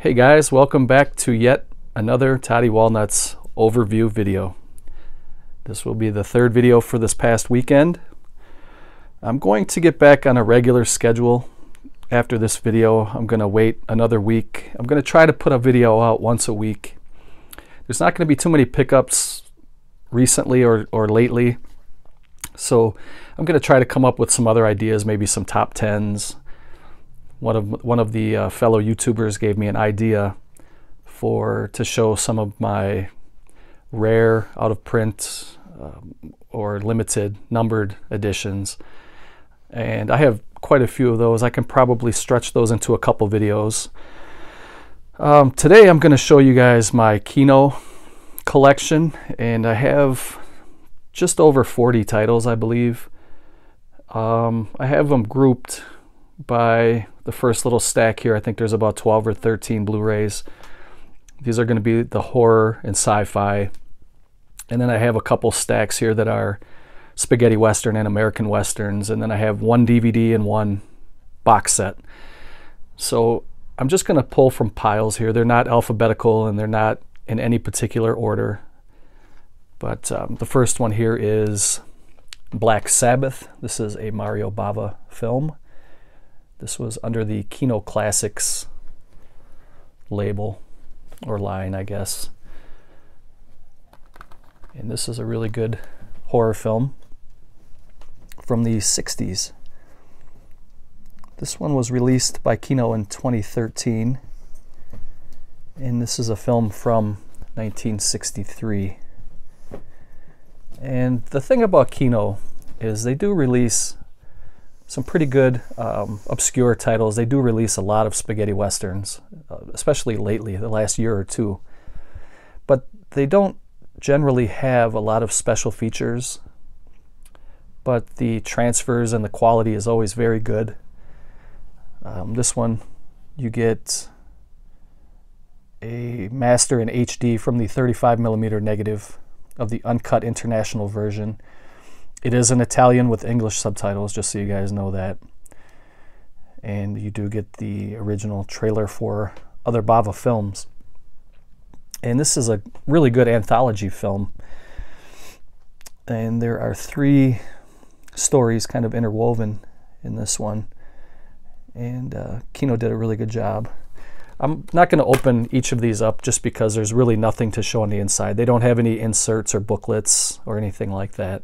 Hey guys, welcome back to yet another Toddy Walnuts overview video. This will be the third video for this past weekend. I'm going to get back on a regular schedule after this video. I'm going to wait another week. I'm going to try to put a video out once a week. There's not going to be too many pickups recently or lately, so I'm going to try to come up with some other ideas, maybe some top 10s. One of the fellow YouTubers gave me an idea to show some of my rare, out of print, or limited numbered editions, and I have quite a few of those. I can probably stretch those into a couple videos. Today I'm going to show you guys my Kino collection, and I have just over 40 titles, I believe. I have them grouped by the first little stack here. I think there's about 12 or 13 Blu-rays. These are going to be the horror and sci-fi. And then I have a couple stacks here that are spaghetti western and American westerns. And then I have one DVD and one box set. So I'm just going to pull from piles here. They're not alphabetical and they're not in any particular order. But the first one here is Black Sabbath. This is a Mario Bava film. This was under the Kino Classics label, or line, I guess. And this is a really good horror film from the 60s. This one was released by Kino in 2013. And this is a film from 1963. And the thing about Kino is they do release some pretty good obscure titles. They do release a lot of spaghetti westerns, especially lately, the last year or two. But they don't generally have a lot of special features. But the transfers and the quality is always very good. This one, you get a master in HD from the 35mm negative of the uncut international version. It is in Italian with English subtitles, just so you guys know that. And you do get the original trailer for other Bava films. And this is a really good anthology film. And there are 3 stories kind of interwoven in this one. And Kino did a really good job. I'm not going to open each of these up just because there's really nothing to show on the inside. They don't have any inserts or booklets or anything like that.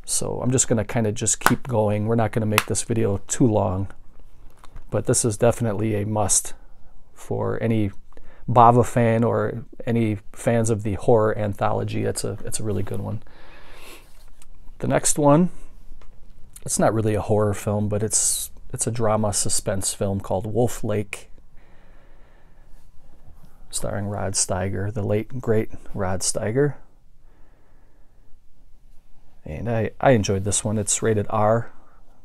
So I'm just going to kind of just keep going. We're not going to make this video too long. But this is definitely a must for any Bava fan or any fans of the horror anthology. It's a really good one. The next one, it's not really a horror film, but it's a drama suspense film called Wolf Lake, starring Rod Steiger, the late great Rod Steiger. And I enjoyed this one. It's rated R.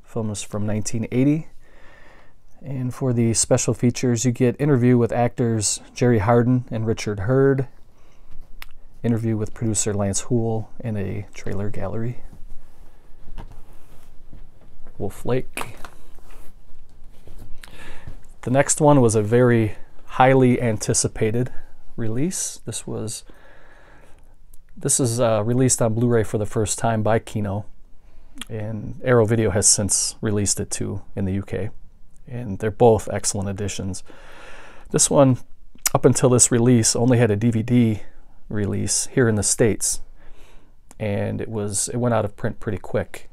The film is from 1980. And for the special features, you get interview with actors Jerry Hardin and Richard Hurd, interview with producer Lance Houle, and a trailer gallery. Wolf Lake. The next one was a very highly anticipated release. This is released on Blu-ray for the first time by Kino, and Arrow Video has since released it too in the UK, and they're both excellent editions. This one, up until this release, only had a DVD release here in the States, and it went out of print pretty quick,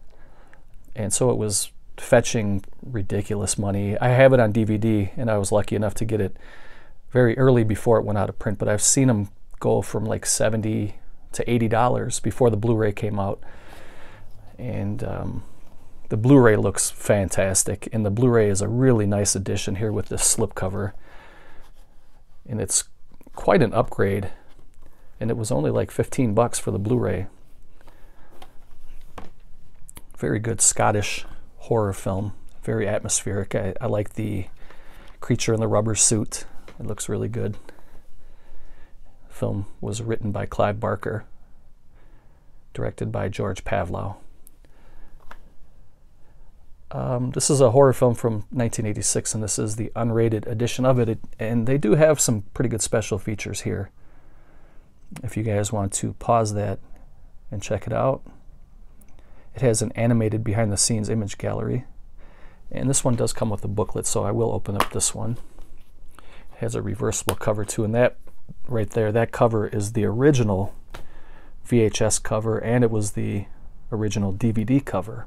and so it was fetching ridiculous money. I have it on DVD, and I was lucky enough to get it very early before it went out of print, but I've seen them go from like $70 to $80 before the Blu-ray came out. And the Blu-ray looks fantastic, and the Blu-ray is a really nice edition here with this slipcover, and it's quite an upgrade, and it was only like 15 bucks for the Blu-ray. Very good Scottish horror film, very atmospheric. I like the creature in the rubber suit. It looks really good. The film was written by Clive Barker, directed by George Pavlov. This is a horror film from 1986, and this is the unrated edition of it. And they do have some pretty good special features here. If you guys want to pause that and check it out. It has an animated behind-the-scenes image gallery. And this one does come with a booklet, so I will open up this one. It has a reversible cover too, and that right there, that cover is the original VHS cover, and it was the original DVD cover.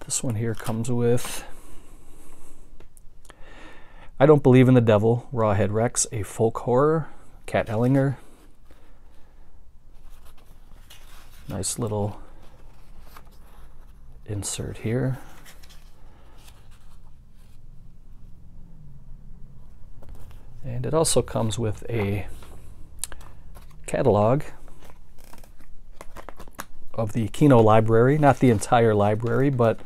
This one here comes with I Don't Believe in the Devil, Rawhead Rex, a folk horror, Kat Ellinger. Nice little insert here. And it also comes with a catalog of the Kino library, not the entire library, but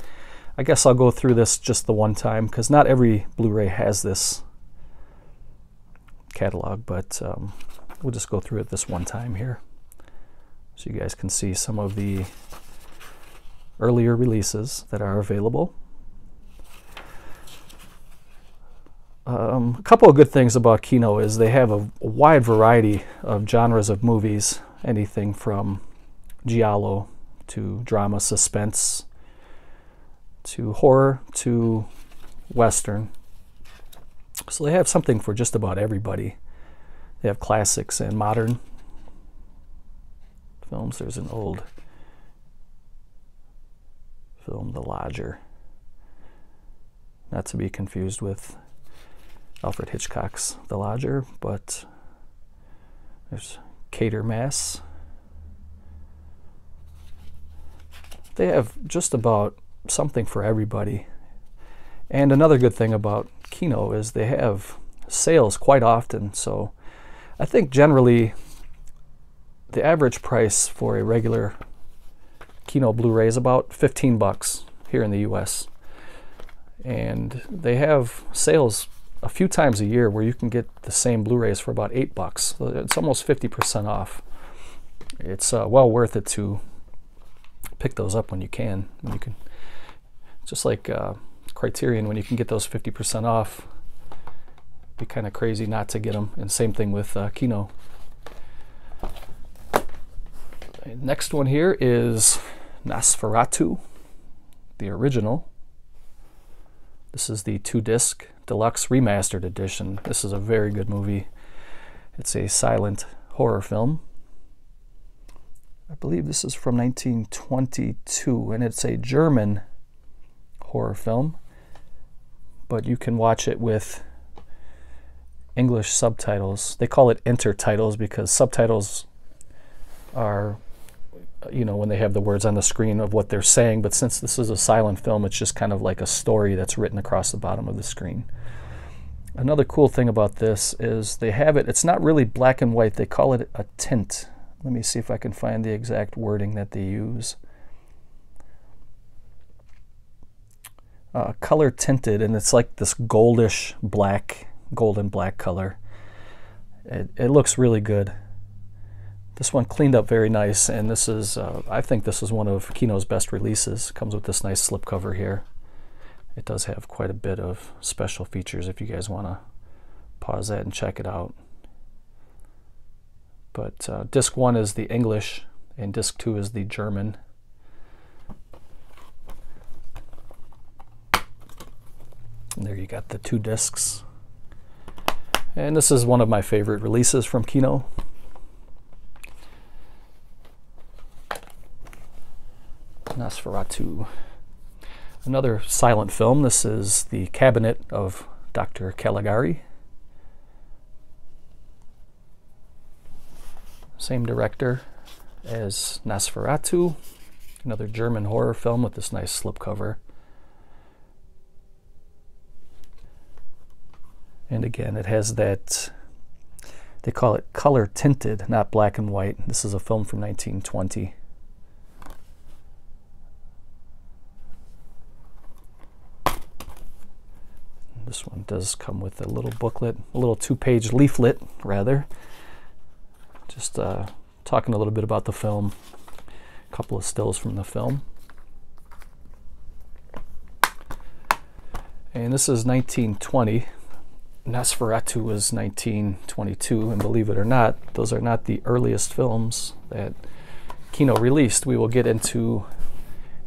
I guess I'll go through this just the one time because not every Blu-ray has this catalog, but we'll just go through it this one time here so you guys can see some of the earlier releases that are available. A couple of good things about Kino is they have a wide variety of genres of movies, anything from giallo to drama, suspense, to horror, to western. So they have something for just about everybody. They have classics and modern films. There's an old film, The Lodger, not to be confused with Alfred Hitchcock's The Lodger, but there's Catermass. They have just about something for everybody. And another good thing about Kino is they have sales quite often, so I think generally the average price for a regular Kino Blu-ray is about 15 bucks here in the US. And they have sales a few times a year where you can get the same Blu-rays for about 8 bucks. So it's almost 50% off. It's well worth it to pick those up when you can. Just like Criterion, when you can get those 50% off, it'd be kind of crazy not to get them. And same thing with Kino. Next one here is Nosferatu, the original. This is the 2-disc deluxe remastered edition. This is a very good movie. It's a silent horror film. I believe this is from 1922, and it's a German horror film, but you can watch it with English subtitles. They call it intertitles because subtitles are, you know, when they have the words on the screen of what they're saying, but since this is a silent film, it's just kind of like a story that's written across the bottom of the screen. Another cool thing about this is they have it, it's not really black and white, they call it a tint. Let me see if I can find the exact wording that they use. Color tinted, and it's like this goldish black, golden black color. It looks really good. This one cleaned up very nice, and this is, I think this is one of Kino's best releases. Comes with this nice slipcover here. It does have quite a bit of special features if you guys want to pause that and check it out. But disc 1 is the English, and disc 2 is the German. And there you got the 2 discs. And this is one of my favorite releases from Kino. Nosferatu. Another silent film. This is The Cabinet of Dr. Caligari. Same director as Nosferatu. Another German horror film with this nice slipcover. And again, it has that, they call it color tinted, not black and white. This is a film from 1920. This one does come with a little booklet, a little 2-page leaflet, rather. Just talking a little bit about the film, a couple of stills from the film. And this is 1920. Nosferatu was 1922, and believe it or not, those are not the earliest films that Kino released. We will get into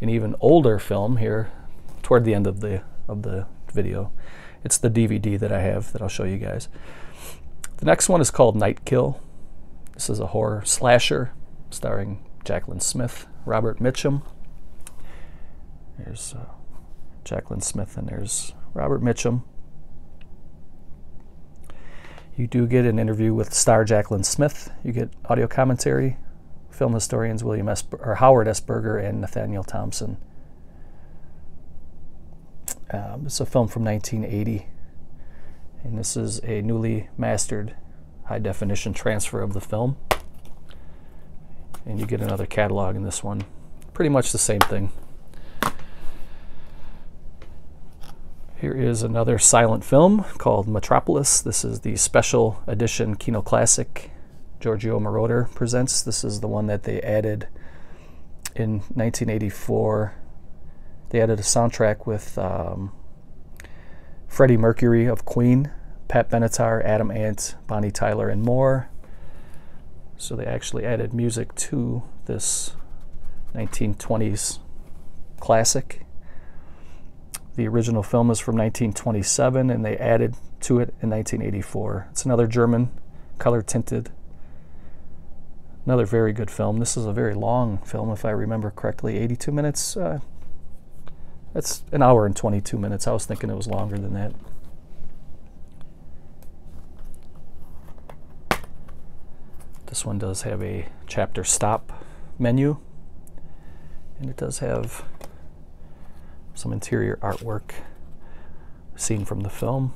an even older film here toward the end of the video. It's the DVD that I have that I'll show you guys. The next one is called Night Kill. This is a horror slasher starring Jaclyn Smith, Robert Mitchum. There's Jaclyn Smith and there's Robert Mitchum. You do get an interview with star Jaclyn Smith. You get audio commentary, film historians Howard S. Berger and Nathaniel Thompson. It's a film from 1980, and this is a newly mastered high-definition transfer of the film. And you get another catalog in this one. Pretty much the same thing. Here is another silent film called Metropolis. This is the special edition Kino Classic Giorgio Moroder presents. This is the one that they added in 1984. They added a soundtrack with Freddie Mercury of Queen, Pat Benatar, Adam Ant, Bonnie Tyler, and more. So they actually added music to this 1920s classic. The original film is from 1927, and they added to it in 1984. It's another German, color-tinted, another very good film. This is a very long film, if I remember correctly, 82 minutes. That's an hour and 22 minutes. I was thinking it was longer than that. This one does have a chapter stop menu, and it does have some interior artwork seen from the film.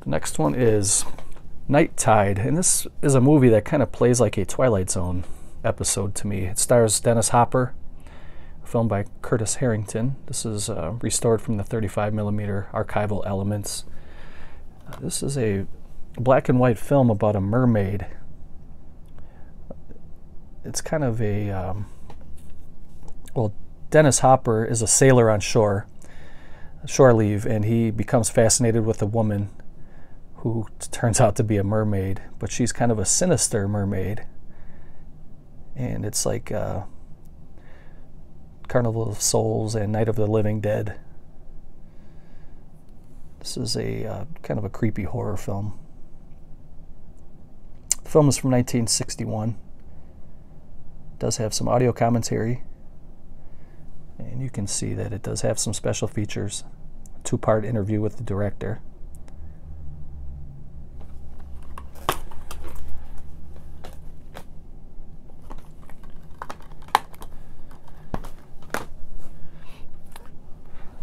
The next one is Night Tide, and this is a movie that kind of plays like a Twilight Zone episode to me. It stars Dennis Hopper, filmed by Curtis Harrington. This is restored from the 35mm archival elements. This is a black and white film about a mermaid. It's kind of a, well, Dennis Hopper is a sailor on shore leave, and he becomes fascinated with a woman who turns out to be a mermaid, but she's kind of a sinister mermaid. And it's like Carnival of Souls and Night of the Living Dead. This is a kind of a creepy horror film. The film is from 1961. It does have some audio commentary, and you can see that it does have some special features. A two-part interview with the director.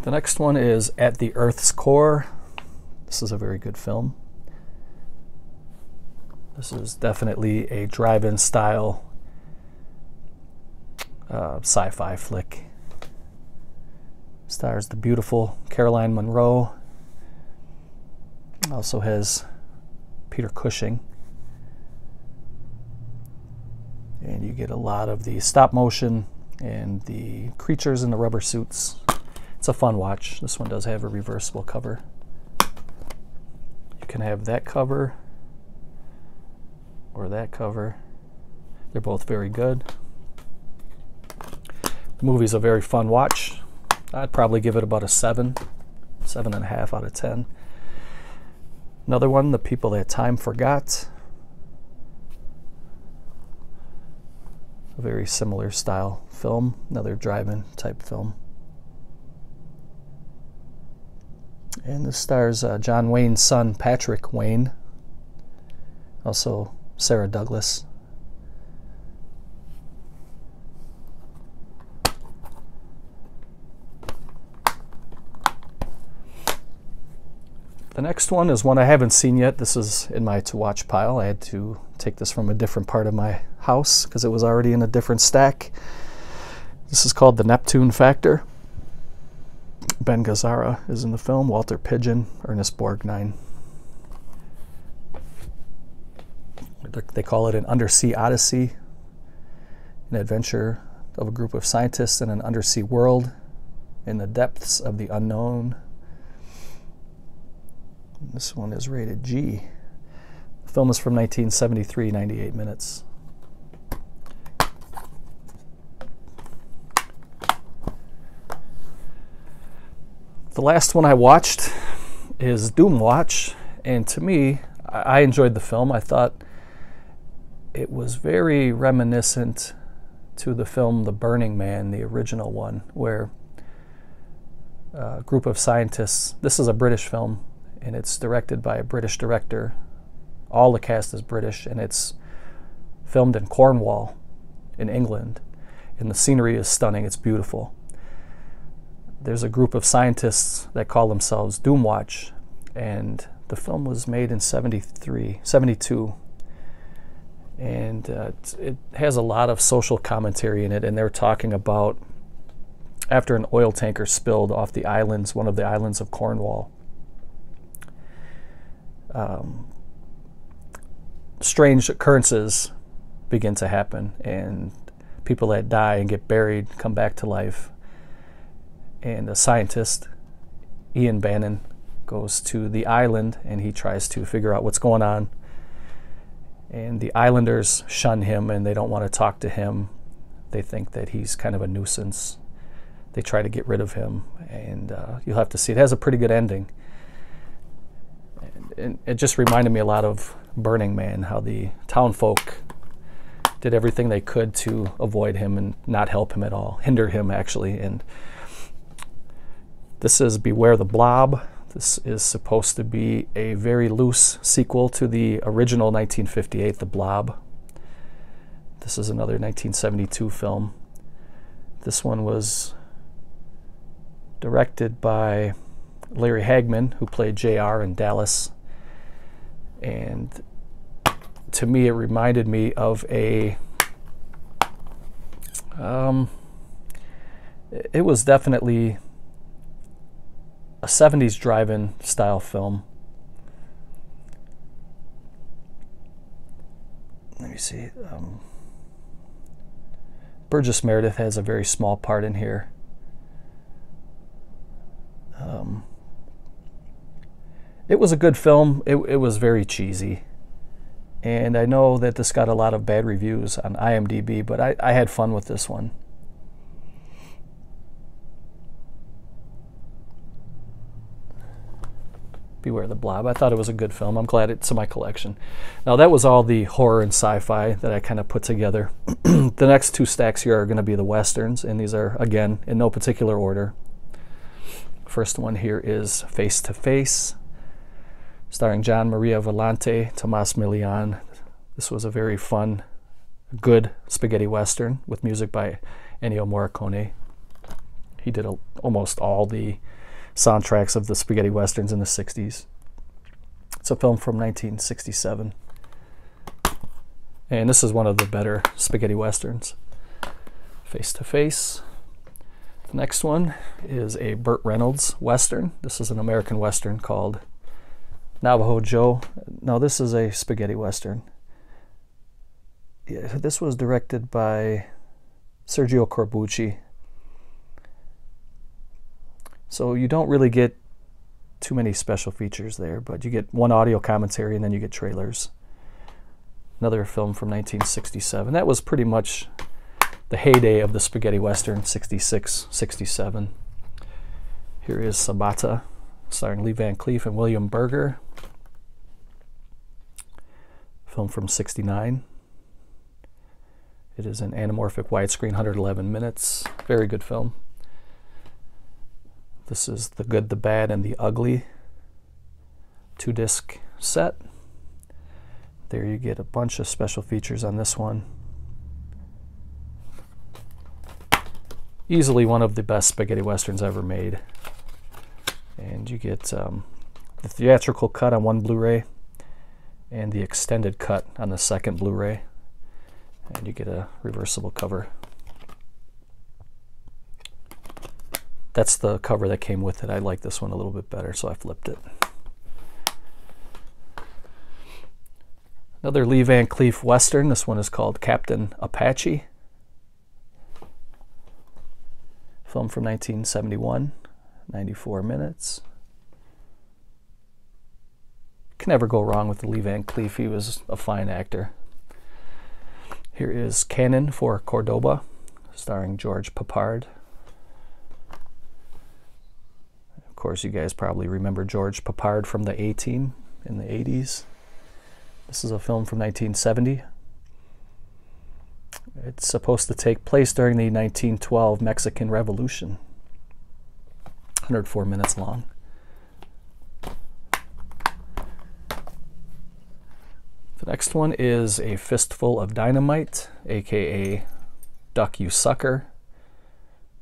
The next one is At the Earth's Core. This is a very good film. This is definitely a drive-in style sci-fi flick. Stars the beautiful Caroline Munro. Also has Peter Cushing. And you get a lot of the stop motion and the creatures in the rubber suits. It's a fun watch. This one does have a reversible cover. You can have that cover or that cover. They're both very good. The movie's a very fun watch. I'd probably give it about a 7.5 out of 10. Another one, The People That Time Forgot. A very similar style film. Another drive-in type film. And this stars John Wayne's son, Patrick Wayne. Also Sarah Douglas. The next one is one I haven't seen yet. This is in my to-watch pile. I had to take this from a different part of my house because it was already in a different stack. This is called The Neptune Factor. Ben Gazzara is in the film, Walter Pidgeon, Ernest Borgnine. They call it an undersea odyssey, an adventure of a group of scientists in an undersea world in the depths of the unknown. This one is rated G. The film is from 1973, 98 minutes. The last one I watched is Doom Watch, and to me, I enjoyed the film. I thought it was very reminiscent to the film The Burning Man, the original one, where a group of scientists, this is a British film, and it's directed by a British director. All the cast is British, and it's filmed in Cornwall in England, and the scenery is stunning. It's beautiful. There's a group of scientists that call themselves Doom Watch, and the film was made in 72, and it has a lot of social commentary in it, and they're talking about after an oil tanker spilled off the islands, one of the islands of Cornwall. Strange occurrences begin to happen, and people that die and get buried come back to life. And a scientist, Ian Bannon, goes to the island and he tries to figure out what's going on. And the islanders shun him and they don't want to talk to him. They think that he's kind of a nuisance. They try to get rid of him, and you'll have to see. It has a pretty good ending. And it just reminded me a lot of Burning Man, how the townfolk did everything they could to avoid him and not help him at all, hinder him actually. And this is Beware the Blob. This is supposed to be a very loose sequel to the original 1958, The Blob. This is another 1972 film. This one was directed by Larry Hagman, who played JR in Dallas. And to me, it reminded me of a... it was definitely a 70s drive-in style film. Let me see. Burgess Meredith has a very small part in here. It was a good film. It was very cheesy. And I know that this got a lot of bad reviews on IMDb, but I had fun with this one. Beware the Blob. I thought it was a good film. I'm glad it's in my collection. Now, that was all the horror and sci-fi that I kind of put together. The next two stacks here are going to be the Westerns, and these are, again, in no particular order. First one here is Face to Face, starring John Maria Volante, Tomas Milian. This was a very fun, good spaghetti Western with music by Ennio Morricone. He did almost all the soundtracks of the spaghetti westerns in the 60s. It's a film from 1967. And this is one of the better spaghetti westerns. Face to Face. The next one is a Burt Reynolds western. This is an American western called Navajo Joe. No, this is a spaghetti western. Yeah, this was directed by Sergio Corbucci. So you don't really get too many special features there, but you get one audio commentary and then you get trailers. Another film from 1967. That was pretty much the heyday of the spaghetti western, 66, 67. Here is Sabata, starring Lee Van Cleef and William Berger. Film from 69. It is an anamorphic widescreen, 111 minutes. Very good film. This is The Good, the Bad, and the Ugly 2-disc set. There you get a bunch of special features on this one. Easily one of the best spaghetti westerns ever made. And you get the theatrical cut on one Blu-ray and the extended cut on the second Blu-ray. And you get a reversible cover. that's the cover that came with it. I like this one a little bit better, so I flipped it. Another Lee Van Cleef Western. This one is called Captain Apache. Film from 1971, 94 minutes. Can never go wrong with Lee Van Cleef. He was a fine actor. Here is Cannon for Cordoba, starring George Peppard. Of course, you guys probably remember George Peppard from the A-Team in the 80s. This is a film from 1970. It's supposed to take place during the 1912 Mexican Revolution. 104 minutes long. The next one is A Fistful of Dynamite, aka Duck You Sucker.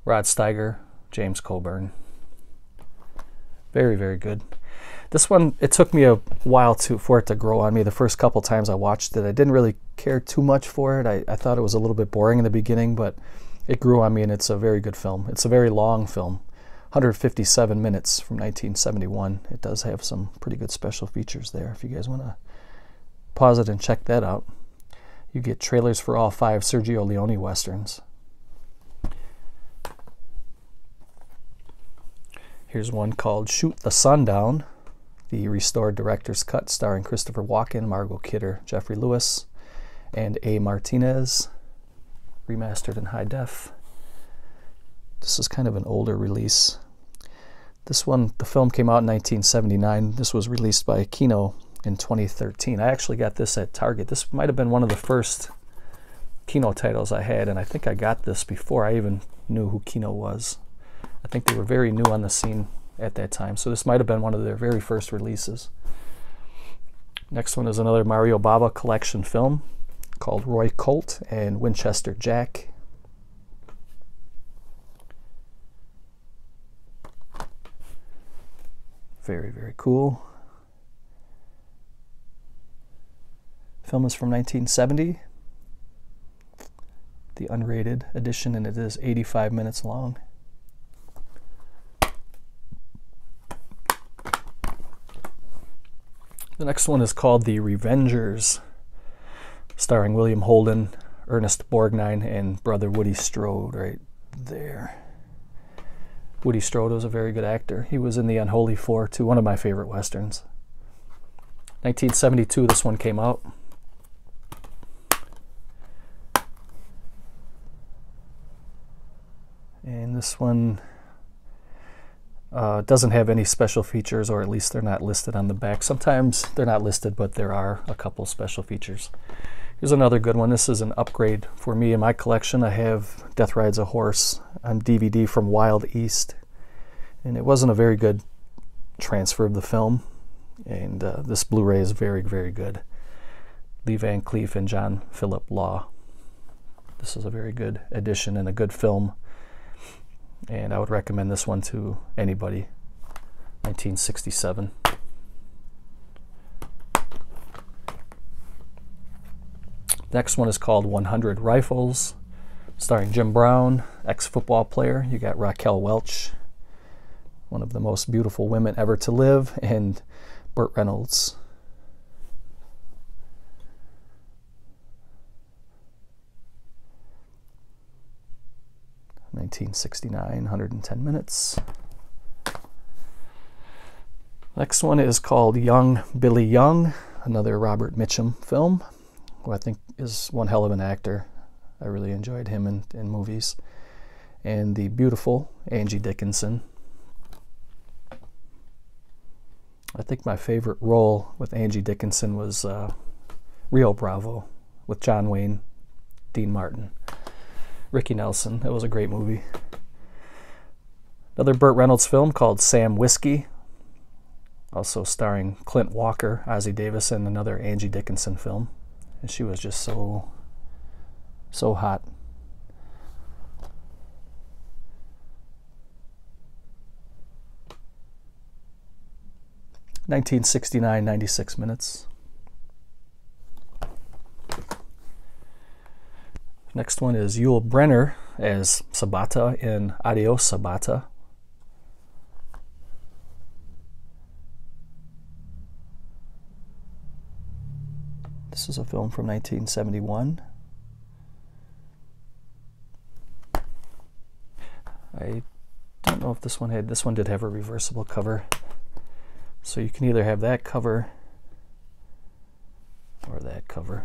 Rod Steiger, James Coburn. Very, very good. This one, it took me a while for it to grow on me. The first couple times I watched it, I didn't really care too much for it. I thought it was a little bit boring in the beginning, but it grew on me, and it's a very good film. It's a very long film, 157 minutes from 1971. It does have some pretty good special features there. If you guys want to pause it and check that out. You get trailers for all 5 Sergio Leone Westerns. Here's one called Shoot the Sun Down, the restored director's cut starring Christopher Walken, Margot Kidder, Jeffrey Lewis, and A. Martinez, remastered in high def. This is kind of an older release. This one, the film came out in 1979. This was released by Kino in 2013. I actually got this at Target. This might have been one of the first Kino titles I had, and I think I got this before I even knew who Kino was. I think they were very new on the scene at that time, so this might have been one of their very first releases. Next one is another Mario Bava collection film called Roy Colt and Winchester Jack. Very, very cool. Film is from 1970, the unrated edition, and it is 85 minutes long. The next one is called The Revengers, starring William Holden, Ernest Borgnine, and brother Woody Strode right there. Woody Strode was a very good actor. He was in The Unholy Four, too, one of my favorite Westerns. 1972, this one came out. And this one doesn't have any special features, or at least they're not listed on the back. Sometimes they're not listed, but there are a couple special features. Here's another good one. This is an upgrade for me in my collection. I have Death Rides a Horse on DVD from Wild East, and it wasn't a very good transfer of the film, and this Blu-ray is very, very good. Lee Van Cleef and John Philip Law. This is a very good edition and a good film, and I would recommend this one to anybody. 1967. Next one is called 100 Rifles, starring Jim Brown, ex-football player. You got Raquel Welch, one of the most beautiful women ever to live, and Burt Reynolds. (1969), 110 minutes. Next one is called Young Billy Young, another Robert Mitchum film, who I think is one hell of an actor. I really enjoyed him in movies. And the beautiful Angie Dickinson. I think my favorite role with Angie Dickinson was Rio Bravo with John Wayne, Dean Martin, Ricky Nelson. That was a great movie. Another Burt Reynolds film called Sam Whiskey, also starring Clint Walker, Ozzie Davis, and another Angie Dickinson film. And she was just so hot. (1969), 96 minutes. Next one is Yul Brynner as Sabata in Adios Sabata, This is a film from 1971. I don't know if this one did have a reversible cover. So you can either have that cover or that cover.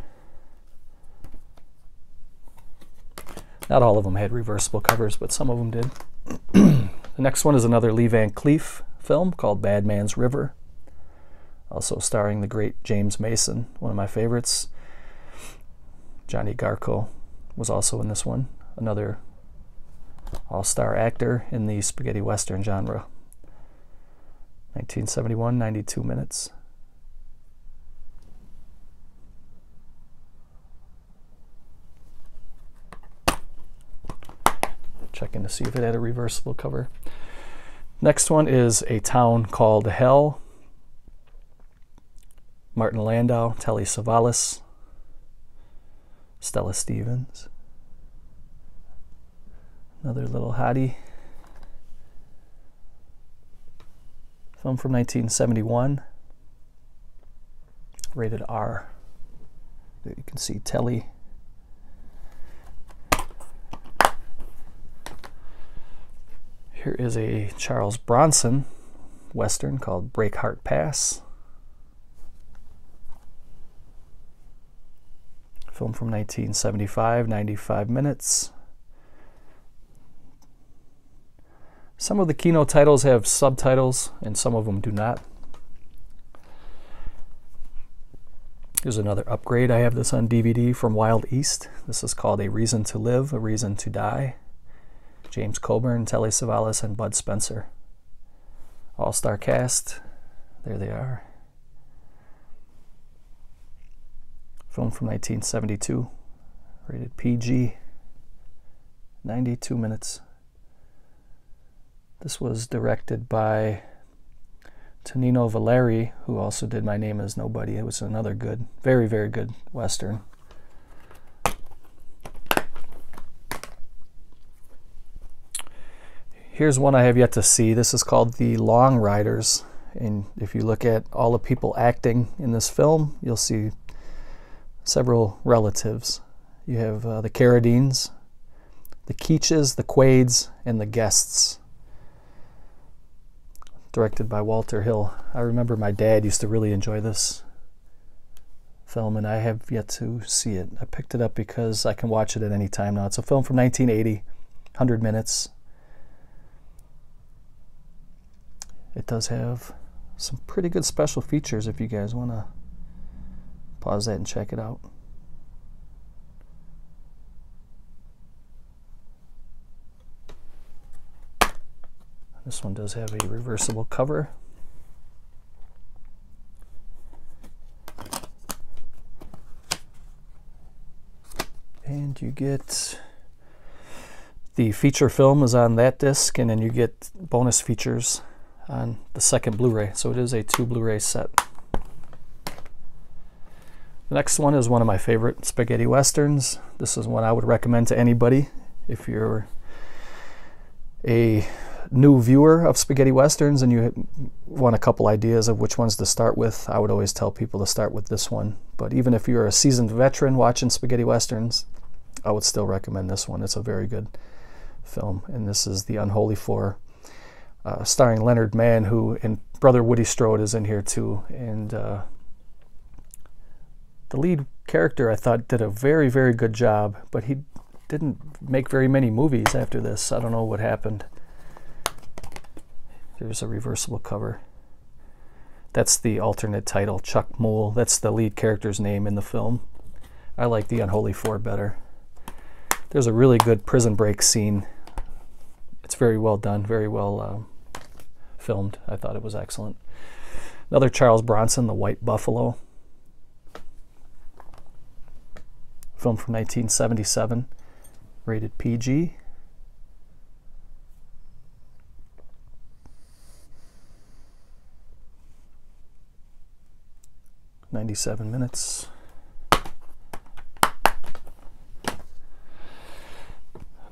Not all of them had reversible covers, but some of them did. The next one is another Lee Van Cleef film called Bad Man's River, also starring the great James Mason, one of my favorites. Johnny Garco was also in this one, another all-star actor in the spaghetti western genre. 1971, 92 minutes. Checking to see if it had a reversible cover. Next one is A Town Called Hell. Martin Landau, Telly Savalas, Stella Stevens. Another little hottie. Film from 1971. Rated R. There you can see Telly. Here is a Charles Bronson western called Breakheart Pass. Film from 1975, 95 minutes. Some of the keynote titles have subtitles and some of them do not. Here's another upgrade. I have this on DVD from Wild East. This is called A Reason to Live, A Reason to Die. James Coburn, Telly Savalas, and Bud Spencer. All-star cast. There they are. Film from 1972. Rated PG. 92 minutes. This was directed by Tonino Valeri, who also did My Name is Nobody. It was another good, very, very good western. Here's one I have yet to see. This is called The Long Riders. And if you look at all the people acting in this film, you'll see several relatives. You have the Carradines, the Keaches, the Quaids, and the Guests. Directed by Walter Hill. I remember my dad used to really enjoy this film, and I have yet to see it. I picked it up because I can watch it at any time now. It's a film from 1980, 100 minutes. It does have some pretty good special features if you guys want to pause that and check it out. This one does have a reversible cover. And you get the feature film is on that disc, and then you get bonus features on the second Blu-ray. So it is a 2 Blu-ray set. The next one is one of my favorite spaghetti westerns. This is one I would recommend to anybody if you're a new viewer of spaghetti westerns and you want a couple ideas of which ones to start with. I would always tell people to start with this one. But even if you're a seasoned veteran watching spaghetti westerns, I would still recommend this one. It's a very good film. And this is The Unholy Four, starring Leonard Mann, who, and brother Woody Strode is in here too. And the lead character, I thought, did a very, very good job, but he didn't make very many movies after this. I don't know what happened. There's a reversible cover. That's the alternate title, Chuck Moll. That's the lead character's name in the film. I like The Unholy Four better. There's a really good prison break scene. It's very well done, very well filmed. I thought it was excellent. Another Charles Bronson, The White Buffalo. Film from 1977, rated PG. .97 minutes.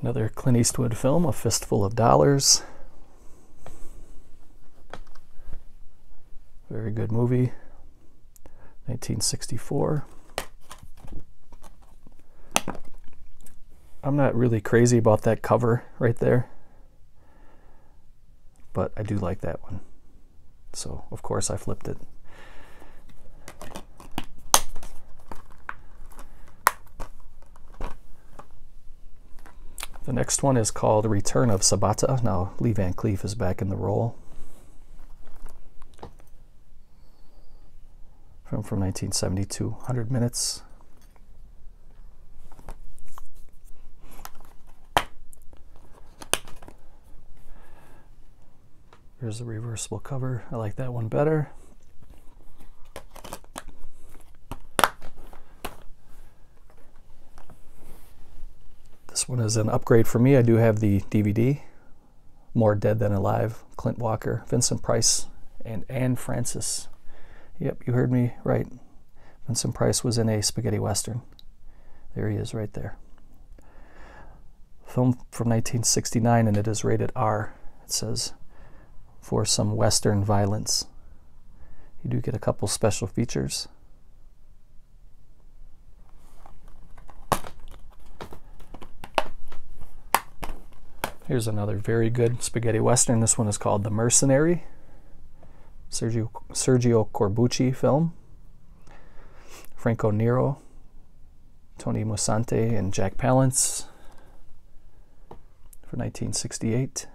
Another Clint Eastwood film, A Fistful of Dollars. Very good movie. 1964. I'm not really crazy about that cover right there, but I do like that one. So, of course, I flipped it. The next one is called Return of Sabata. Now, Lee Van Cleef is back in the role. From 1972, 100 minutes. Here's the reversible cover. I like that one better. This one is an upgrade for me. I do have the DVD, More Dead Than Alive, Clint Walker, Vincent Price, and Anne Francis. Yep, you heard me right. Vincent Price was in a spaghetti western. There he is right there. Film from 1969, and it is rated R. It says, for some western violence. You do get a couple special features. Here's another very good spaghetti western. This one is called The Mercenary. Sergio Corbucci film. Franco Nero, Tony Musante, and Jack Palance for 1968.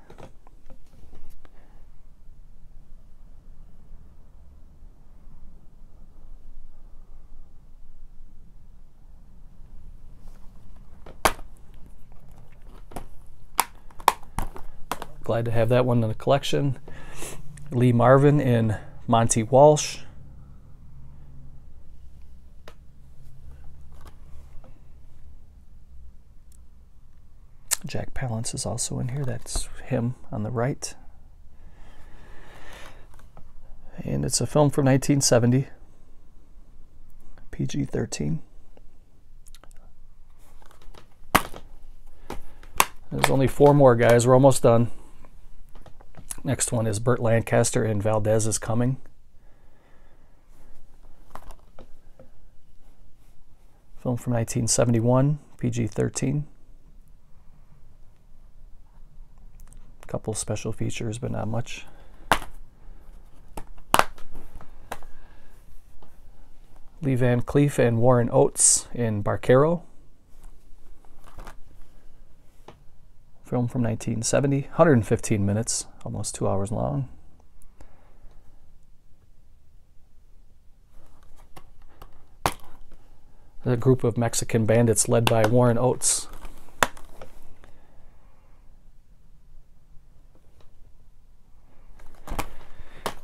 Glad to have that one in the collection. Lee Marvin in Monty Walsh. Jack Palance is also in here. That's him on the right. And it's a film from 1970. PG-13. There's only 4 more, guys. We're almost done. Next one is Burt Lancaster in Valdez is Coming. Film from 1971, PG-13. A couple special features, but not much. Lee Van Cleef and Warren Oates in Barquero. Film from 1970, 115 minutes, almost 2 hours long. A group of Mexican bandits led by Warren Oates.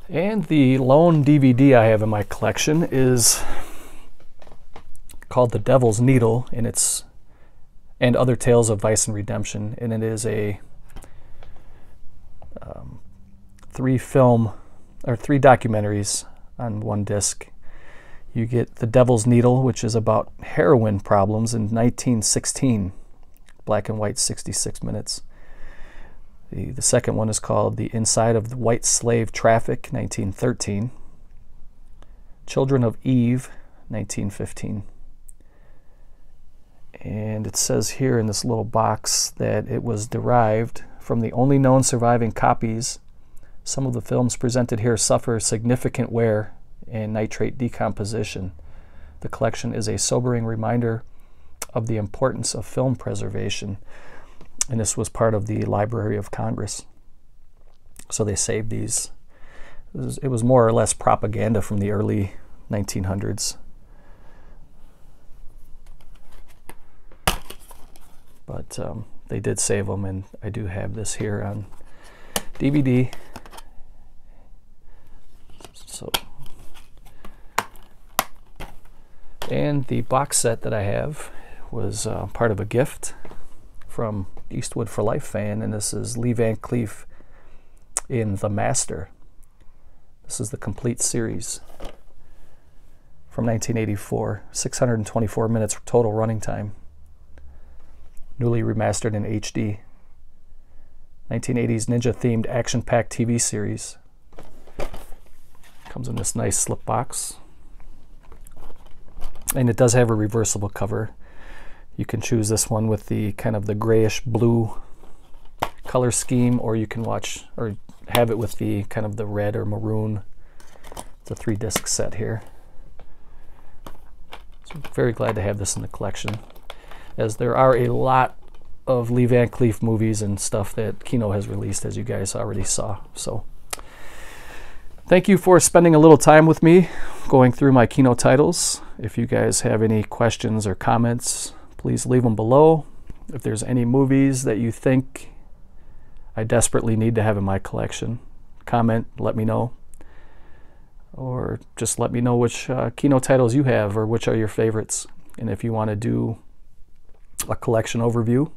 And the lone DVD I have in my collection is called The Devil's Needle, and Other Tales of Vice and Redemption, and it is a 3 documentaries on one disc. You get The Devil's Needle, which is about heroin problems in 1916, black and white, 66 minutes. The second one is called The Inside of the White Slave Traffic, 1913. Children of Eve, 1915. And it says here in this little box that it was derived from the only known surviving copies. Some of the films presented here suffer significant wear and nitrate decomposition. The collection is a sobering reminder of the importance of film preservation. And this was part of the Library of Congress. So they saved these. It was more or less propaganda from the early 1900s. But they did save them, and I do have this here on DVD. So, and the box set that I have was part of a gift from Eastwood for Life fan, and this is Lee Van Cleef in The Master. This is the complete series from 1984, 624 minutes total running time. Newly remastered in HD. 1980s ninja-themed action-packed TV series. Comes in this nice slip box. And it does have a reversible cover. You can choose this one with the kind of the grayish blue color scheme, or you can watch or have it with the kind of the red or maroon. It's a 3-disc set here. So I'm very glad to have this in the collection, as there are a lot of Lee Van Cleef movies and stuff that Kino has released, as you guys already saw. So thank you for spending a little time with me going through my Kino titles. If you guys have any questions or comments, please leave them below. If there's any movies that you think I desperately need to have in my collection, comment, let me know. Or just let me know which Kino titles you have, or which are your favorites. And if you want to do a collection overview,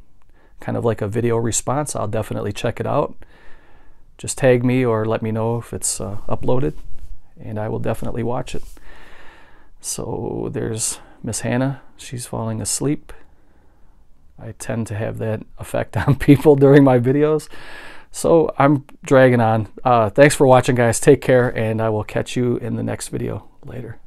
kind of like a video response, I'll definitely check it out. Just tag me or let me know if it's uploaded, and I will definitely watch it. So there's Miss Hannah. She's falling asleep. I tend to have that effect on people during my videos. So I'm dragging on. Thanks for watching, guys. Take care, and I will catch you in the next video later.